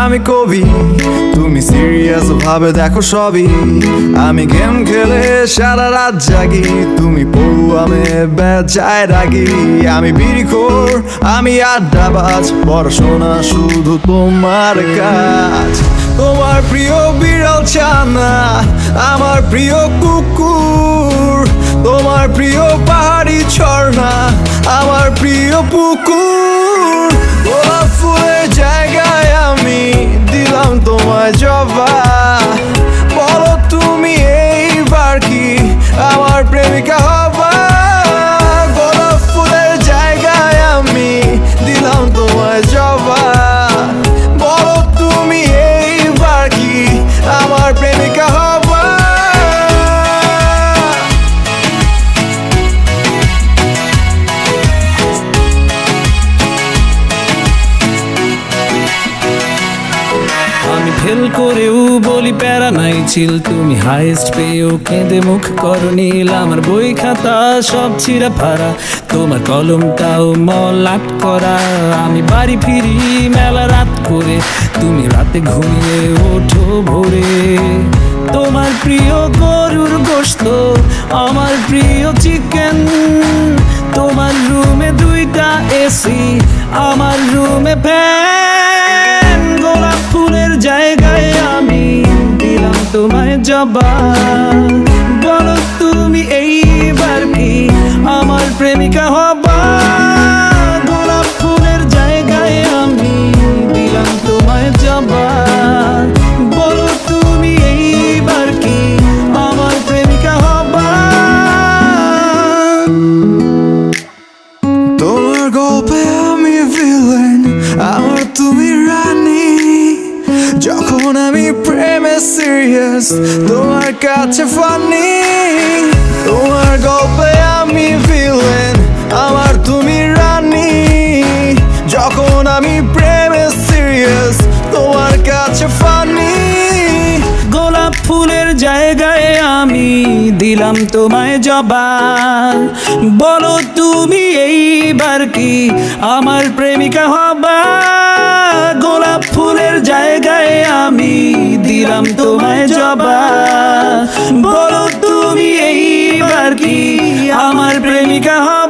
আমি কবি, তুমি সিরিয়াস ভাবে দেখো সবই। আমি গেম খেলে সারা রাত জাগি, তুমি পড়ুয়ামে বেজায় রাগি। আমি বিড়িখোর, আমি আড্ডাবাজ, পড়াশোনা শুধু তোমার কাজ। তোমার প্রিয় বিড়াল ছানা, আমার প্রিয় কুকুর। তোমার প্রিয় পাহাড়ি ঝর্ণা, আমার প্রিয় পুকুর। গোলাপ ফুলের জায়গায় আমি দিলাম তোমায় জবা। বলো তুমি এইবার কি আমার প্রেমিকা হবা? গোলাপ ফুলের জায়গায় আমি দিলাম তোমায় জবা। বলো তুমি এইবার কি আমার প্রেমিকা হবা? আমি ফেল করেও বলি প্যারা নাই চিল, তুমি হাইস্ট পেয়েও কেঁদে মুখ করো নীল। আমার বই খাতা সব ছিঁড়া ফাড়া, তোমার কলমটাও মলাট করা। আমি বাড়ি ফিরি মেলা রাত করে, তুমি রাতে ঘুমিয়ে ওঠো ভোরে। তোমার প্রিয় গরুর গোশত, আমার প্রিয় চিকেন। তোমার রুমে 2টা এসি, আমার রুমে ফ্যান। গোলাপ ফুলের জায়গায় আমি দিলাম তোমায় জবা। বলো তুমি এইবার কি আমার প্রেমিকা হবা? গোলাপ ফুলের জায়গায় আমি দিলাম তোমায় জবা। বলো তুমি এইবার কি আমার প্রেমিকা হবা? তোমার গল্পে আমি ভিলেন, আমার তুমি রানী। যখন আমি প্রেমে সিরিয়াস, তোমার কাছে ফানি। তোমার গল্পে আমি ভিলেন, আমার তুমি রানী। যখন আমি প্রেমে সিরিয়াস, তোমার কাছে ফানি। গোলাপ ফুলের জায়গায় আমি দিলাম তোমায় জবা। বলো তুমি এইবার কি আমার প্রেমিকা হবা? গোলাপ ফুলের জায়গায় আমি দিলাম তোমায় জবা। বলো তুমি এইবার কি আমার প্রেমিকা হবা?